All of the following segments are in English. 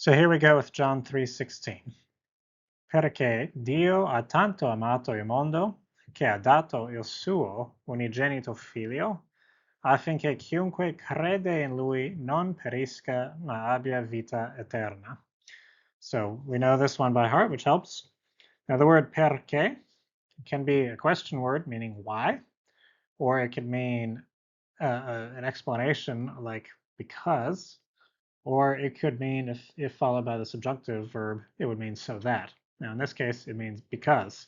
So here we go with John 3:16. Perché Dio ha tanto amato il mondo che ha dato il suo unigenito figlio, affinché chiunque crede in lui non perisca ma abbia vita eterna. So we know this one by heart, which helps. Now the word perché can be a question word meaning why, or it could mean an explanation like because, or it could mean, if followed by the subjunctive verb, it would mean so that. Now, in this case, it means because.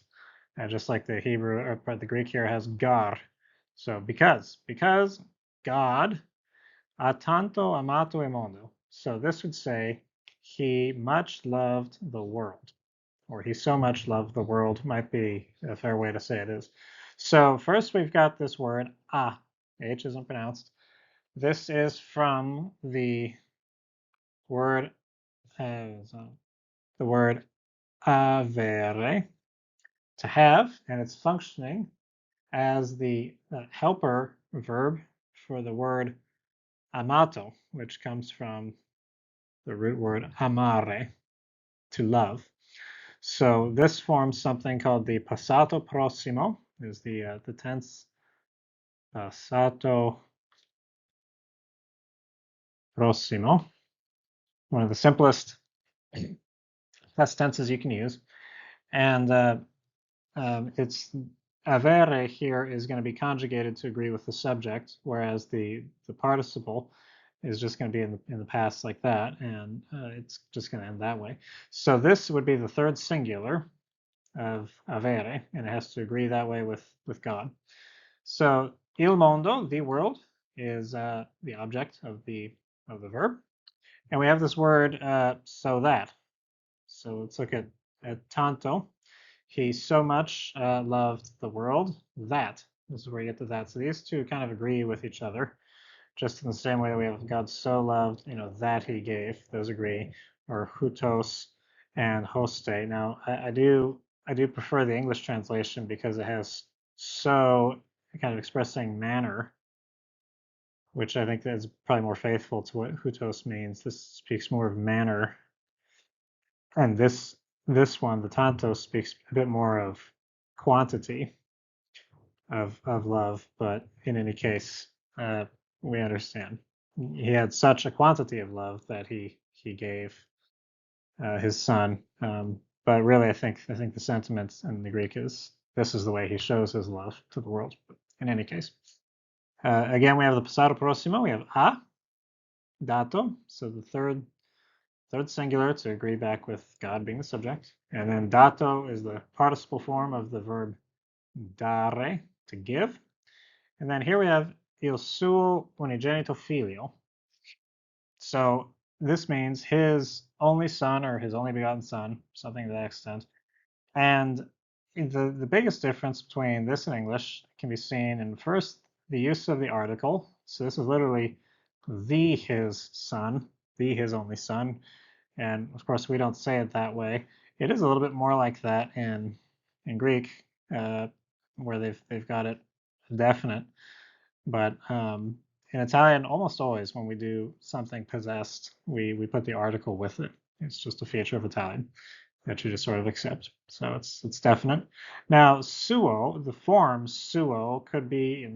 Just like the Hebrew, or the Greek here has gar. So because God ha tanto amato il mondo. So this would say he much loved the world, or he so much loved the world might be a fair way to say it is. So first we've got this word ah, H isn't pronounced. This is from the word the word avere, to have, and it's functioning as the helper verb for the word amato, which comes from the root word amare, to love. So this forms something called the passato prossimo, is the tense passato prossimo, one of the simplest past tenses you can use. And it's avere here is going to be conjugated to agree with the subject, whereas the participle is just going to be in the past like that, and it's just going to end that way. So this would be the third singular of avere, and it has to agree that way with God. So il mondo, the world, is the object of the verb, and we have this word so that. So let's look at tanto. He so much loved the world that. This is where you get to that. So these two kind of agree with each other, just in the same way that we have God so loved, that he gave. Those agree, or hutos and hoste. Now I do prefer the English translation because it has so kind of expressing manner, which I think is probably more faithful to what hutos means. This speaks more of manner, and this one, the tanto, speaks a bit more of quantity of love, but in any case, we understand. He had such a quantity of love that he gave his son. But really, I think the sentiment in the Greek is this is the way he shows his love to the world. But in any case, again, we have the passato prossimo. We have a dato, so the third singular to agree back with God being the subject, and then dato is the participle form of the verb dare, to give. And then here we have il suo unigenito figlio. So this means his only son, or his only begotten son, something to that extent. And the biggest difference between this and English can be seen in first the use of the article. So this is literally the his son, the his only son. And of course, we don't say it that way. It is a little bit more like that in Greek, where they've got it definite. But in Italian, almost always when we do something possessed, we put the article with it. It's just a feature of Italian that you just sort of accept. So it's definite. Now, suo, the form suo could be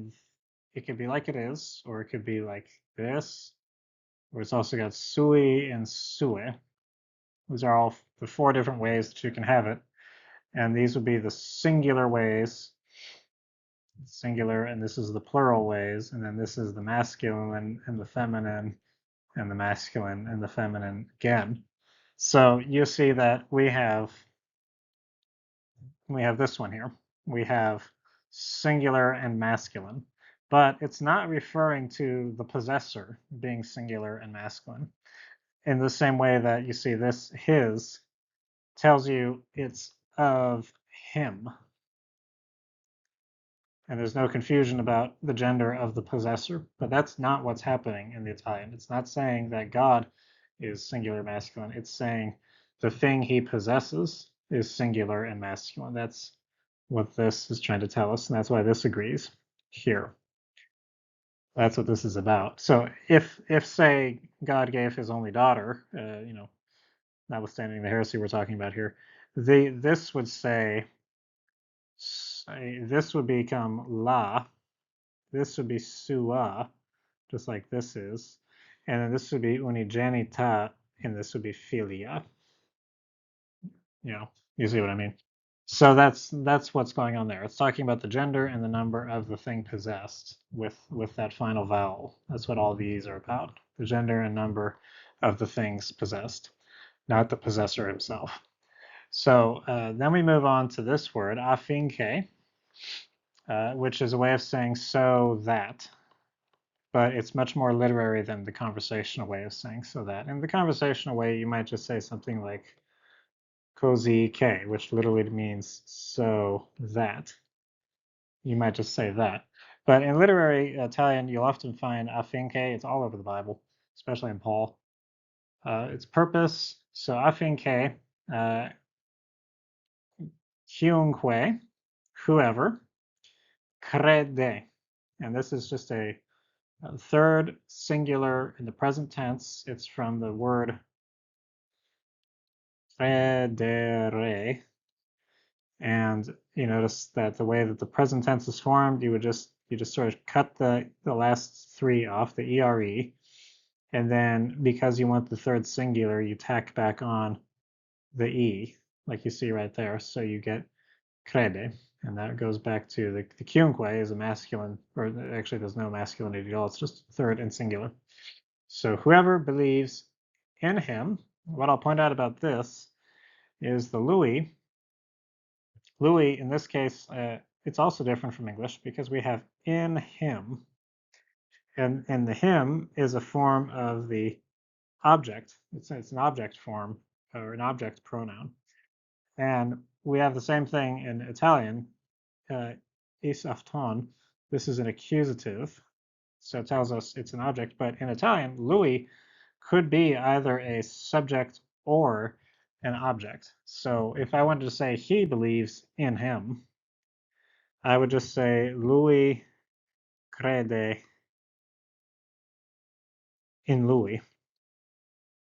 it could be like it is, or it could be like this, or it's also got sui and sue. These are all the four different ways that you can have it. And these would be the singular ways, singular, and this is the plural ways, and then this is the masculine and the feminine, and the masculine and the feminine again. So you see that we have this one here. We have singular and masculine, but it's not referring to the possessor being singular and masculine. In the same way that you see this his tells you it's of him. And there's no confusion about the gender of the possessor, but that's not what's happening in the Italian. It's not saying that God is singular masculine. It's saying the thing he possesses is singular and masculine. That's what this is trying to tell us, and that's why this agrees here. That's what this is about. So if say God gave his only daughter, notwithstanding the heresy we're talking about here. This would say, this would become la, this would be sua, just like this is, and then this would be unigenita, and this would be filia. You see what I mean? So that's what's going on there. It's talking about the gender and the number of the thing possessed with that final vowel. That's what all these are about. The gender and number of the things possessed, not the possessor himself. So then we move on to this word, afinque, which is a way of saying so that. But it's much more literary than the conversational way of saying so that. In the conversational way, you might just say something like così che, which literally means so that. You might just say that. But in literary Italian, you'll often find affinché. It's all over the Bible, especially in Paul. It's purpose. So affinché, chiunque, whoever, crede. And this is just a third singular in the present tense. It's from the word credere. And you notice that the way that the present tense is formed, you just sort of cut the last three off, the ere, and then because you want the third singular, you tack back on the e, like you see right there. So you get crede, and that goes back to the chiunque is a masculine, or actually there's no masculinity at all. It's just third and singular. So whoever believes in him. What I'll point out about this is the lui. Lui, in this case, it's also different from English because we have in him, and the him is a form of the object. It's an object form or an object pronoun, and we have the same thing in Italian. Is afton. This is an accusative, so it tells us it's an object. But in Italian, lui could be either a subject or an object. So if I wanted to say he believes in him, I would just say lui crede in lui.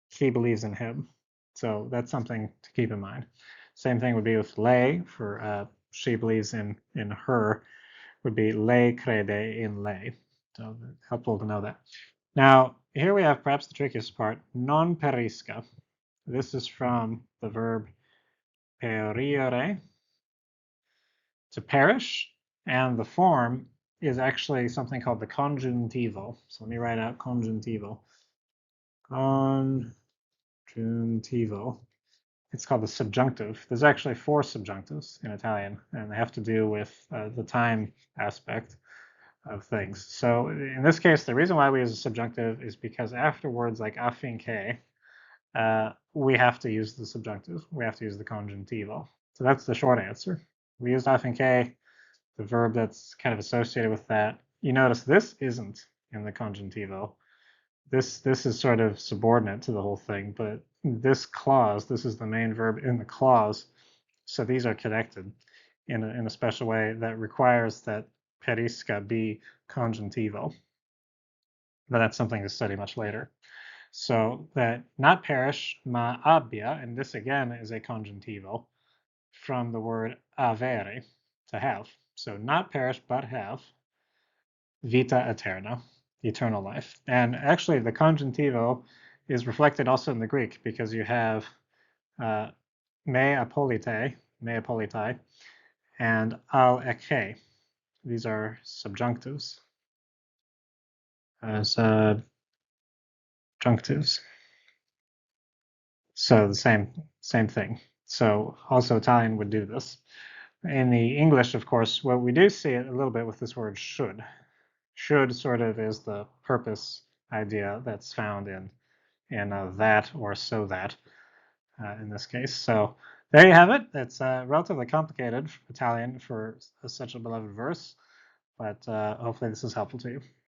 She believes in him. So that's something to keep in mind. Same thing would be with lei for she believes in her, would be lei crede in lei. So helpful to know that. Now, here we have perhaps the trickiest part, non perisca. This is from the verb perire, to perish, and the form is actually something called the conjuntivo. So let me write out conjuntivo. Conjuntivo. It's called the subjunctive. There's actually 4 subjunctives in Italian, and they have to do with the time aspect of things. So in this case, the reason why we use a subjunctive is because after words like affinché, we have to use the subjunctive. We have to use the conjuntivo. So that's the short answer. We used affinché, the verb that's kind of associated with that. You notice this isn't in the conjuntivo. This is sort of subordinate to the whole thing, but this clause, this is the main verb in the clause, so these are connected in a special way that requires that perisca be conjuntivo. But that's something to study much later. So that not perish, ma abbia, and this again is a conjuntivo from the word avere, to have. So not perish, but have vita aeterna, eternal life. And actually, the conjuntivo is reflected also in the Greek because you have me apolitai, and al eke. These are subjunctives. Subjunctives. So the same thing. So also Italian would do this. In the English, of course, what we do see it a little bit with this word should. Should sort of is the purpose idea that's found in that or so that in this case. So there you have it. It's relatively complicated Italian for such a beloved verse, but hopefully this is helpful to you.